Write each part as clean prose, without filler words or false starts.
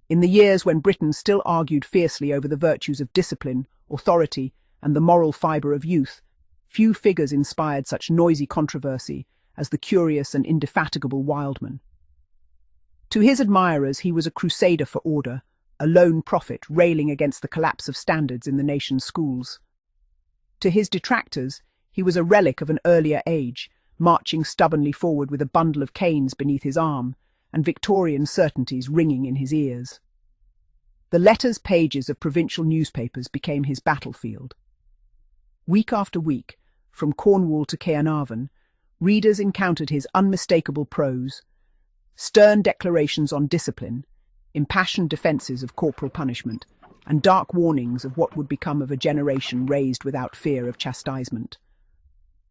In the years when Britain still argued fiercely over the virtues of discipline, authority, and the moral fibre of youth, few figures inspired such noisy controversy as the curious and indefatigable Wildman. To his admirers he was a crusader for order, a lone prophet railing against the collapse of standards in the nation's schools. To his detractors he was a relic of an earlier age, marching stubbornly forward with a bundle of canes beneath his arm and Victorian certainties ringing in his ears. The letters pages of provincial newspapers became his battlefield. Week after week, from Cornwall to Caernarvon, readers encountered his unmistakable prose, stern declarations on discipline, impassioned defences of corporal punishment, and dark warnings of what would become of a generation raised without fear of chastisement.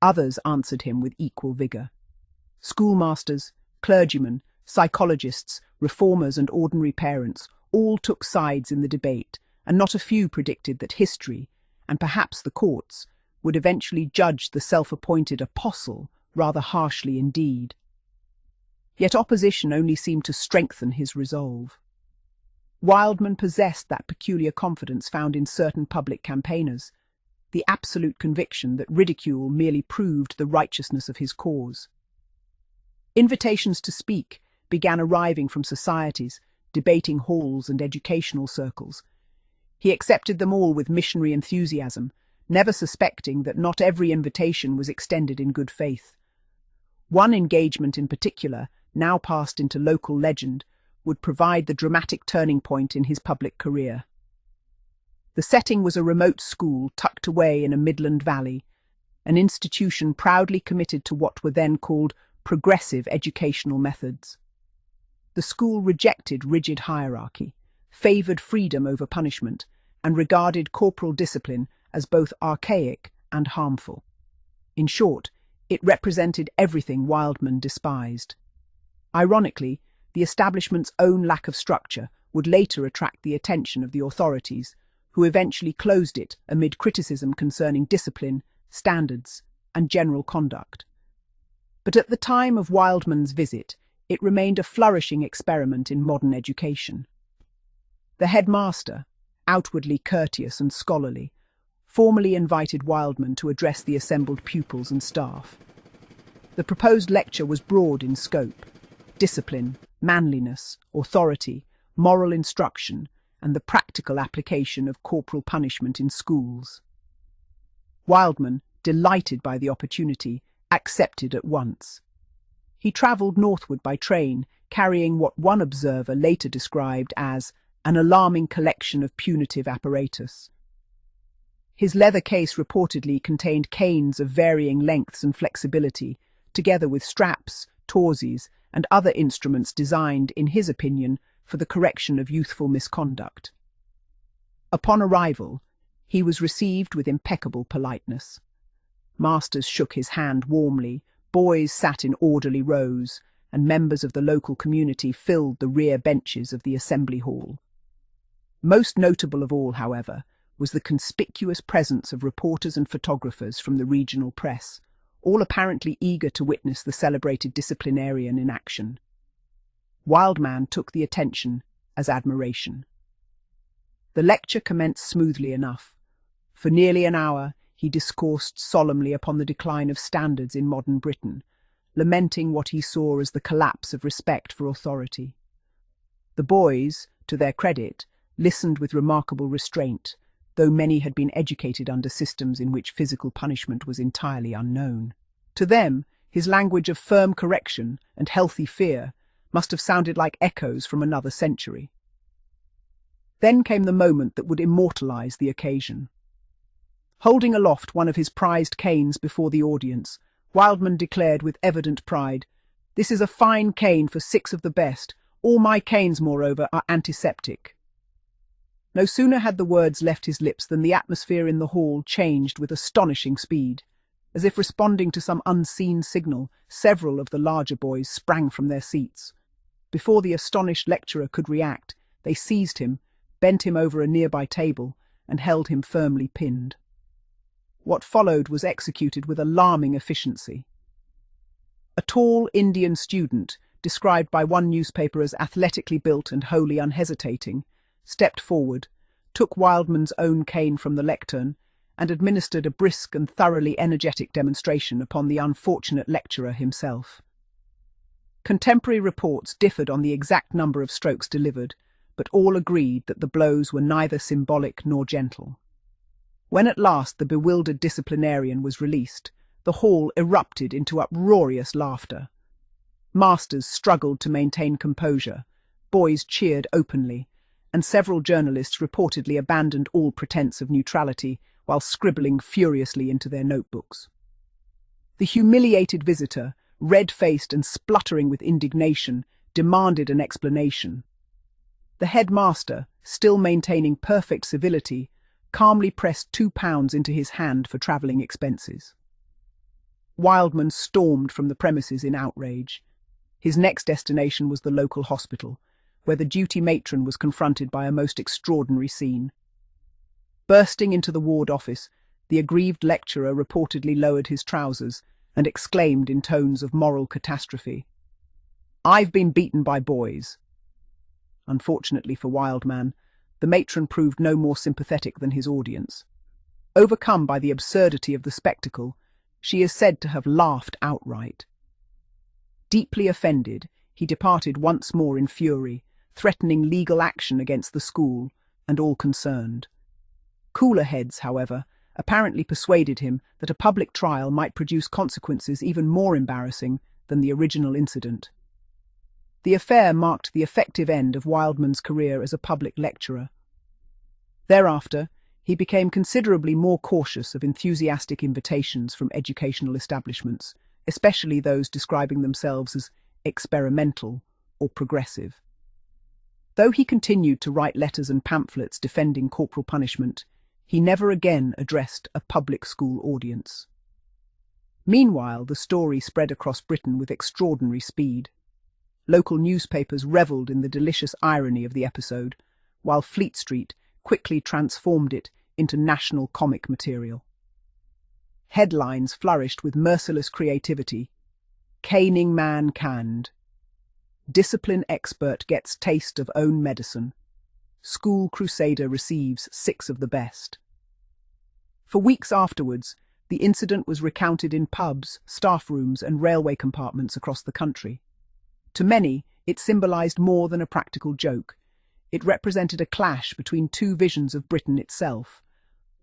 Others answered him with equal vigour. Schoolmasters, clergymen, psychologists, reformers and ordinary parents all took sides in the debate, and not a few predicted that history, and perhaps the courts, would eventually judge the self-appointed apostle rather harshly indeed. Yet opposition only seemed to strengthen his resolve. Wildman possessed that peculiar confidence found in certain public campaigners, the absolute conviction that ridicule merely proved the righteousness of his cause. Invitations to speak began arriving from societies, debating halls and educational circles. He accepted them all with missionary enthusiasm, never suspecting that not every invitation was extended in good faith. One engagement in particular, now passed into local legend, would provide the dramatic turning point in his public career. The setting was a remote school tucked away in a Midland valley, an institution proudly committed to what were then called progressive educational methods. The school rejected rigid hierarchy, favoured freedom over punishment, and regarded corporal discipline as both archaic and harmful. In short, it represented everything Wildman despised. Ironically, the establishment's own lack of structure would later attract the attention of the authorities, who eventually closed it amid criticism concerning discipline, standards, and general conduct. But at the time of Wildman's visit, it remained a flourishing experiment in modern education. The headmaster, outwardly courteous and scholarly, formally invited Wildman to address the assembled pupils and staff. The proposed lecture was broad in scope: discipline, manliness, authority, moral instruction, and the practical application of corporal punishment in schools. Wildman, delighted by the opportunity, accepted at once. He travelled northward by train, carrying what one observer later described as an alarming collection of punitive apparatus. His leather case reportedly contained canes of varying lengths and flexibility, together with straps, tawses, and other instruments designed, in his opinion, for the correction of youthful misconduct. Upon arrival, he was received with impeccable politeness. Masters shook his hand warmly, boys sat in orderly rows, and members of the local community filled the rear benches of the assembly hall. Most notable of all, however, was the conspicuous presence of reporters and photographers from the regional press, all apparently eager to witness the celebrated disciplinarian in action. Wildman took the attention as admiration. The lecture commenced smoothly enough. For nearly an hour he discoursed solemnly upon the decline of standards in modern Britain, lamenting what he saw as the collapse of respect for authority. The boys, to their credit, listened with remarkable restraint, though many had been educated under systems in which physical punishment was entirely unknown. To them, his language of firm correction and healthy fear must have sounded like echoes from another century. Then came the moment that would immortalize the occasion. Holding aloft one of his prized canes before the audience, Wildman declared with evident pride, "This is a fine cane for 6 of the best. All my canes, moreover, are antiseptic." No sooner had the words left his lips than the atmosphere in the hall changed with astonishing speed. As if responding to some unseen signal, several of the larger boys sprang from their seats. Before the astonished lecturer could react, they seized him, bent him over a nearby table, and held him firmly pinned. What followed was executed with alarming efficiency. A tall Indian student, described by one newspaper as athletically built and wholly unhesitating, stepped forward, took Wildman's own cane from the lectern, and administered a brisk and thoroughly energetic demonstration upon the unfortunate lecturer himself. Contemporary reports differed on the exact number of strokes delivered, but all agreed that the blows were neither symbolic nor gentle. When at last the bewildered disciplinarian was released, the hall erupted into uproarious laughter. Masters struggled to maintain composure, boys cheered openly, and several journalists reportedly abandoned all pretense of neutrality while scribbling furiously into their notebooks. The humiliated visitor, red-faced and spluttering with indignation, demanded an explanation. The headmaster, still maintaining perfect civility, calmly pressed £2 into his hand for travelling expenses. Wildman stormed from the premises in outrage. His next destination was the local hospital, where the duty matron was confronted by a most extraordinary scene. Bursting into the ward office, the aggrieved lecturer reportedly lowered his trousers and exclaimed in tones of moral catastrophe, "I've been beaten by boys." Unfortunately for Wildman, the matron proved no more sympathetic than his audience. Overcome by the absurdity of the spectacle, she is said to have laughed outright. Deeply offended, he departed once more in fury, threatening legal action against the school and all concerned. Cooler heads, however, apparently persuaded him that a public trial might produce consequences even more embarrassing than the original incident. The affair marked the effective end of Wildman's career as a public lecturer. Thereafter, he became considerably more cautious of enthusiastic invitations from educational establishments, especially those describing themselves as experimental or progressive. Though he continued to write letters and pamphlets defending corporal punishment, he never again addressed a public school audience. Meanwhile, the story spread across Britain with extraordinary speed. Local newspapers revelled in the delicious irony of the episode, while Fleet Street quickly transformed it into national comic material. Headlines flourished with merciless creativity. "Caning man canned," "Discipline expert gets taste of own medicine," "School crusader receives 6 of the best." For weeks afterwards, the incident was recounted in pubs, staff rooms, and railway compartments across the country. To many, it symbolised more than a practical joke. It represented a clash between two visions of Britain itself,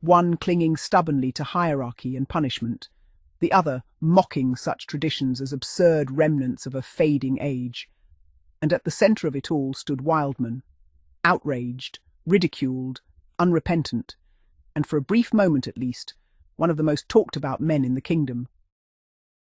one clinging stubbornly to hierarchy and punishment, the other mocking such traditions as absurd remnants of a fading age. And at the centre of it all stood Wildman, outraged, ridiculed, unrepentant, and for a brief moment at least, one of the most talked about men in the kingdom.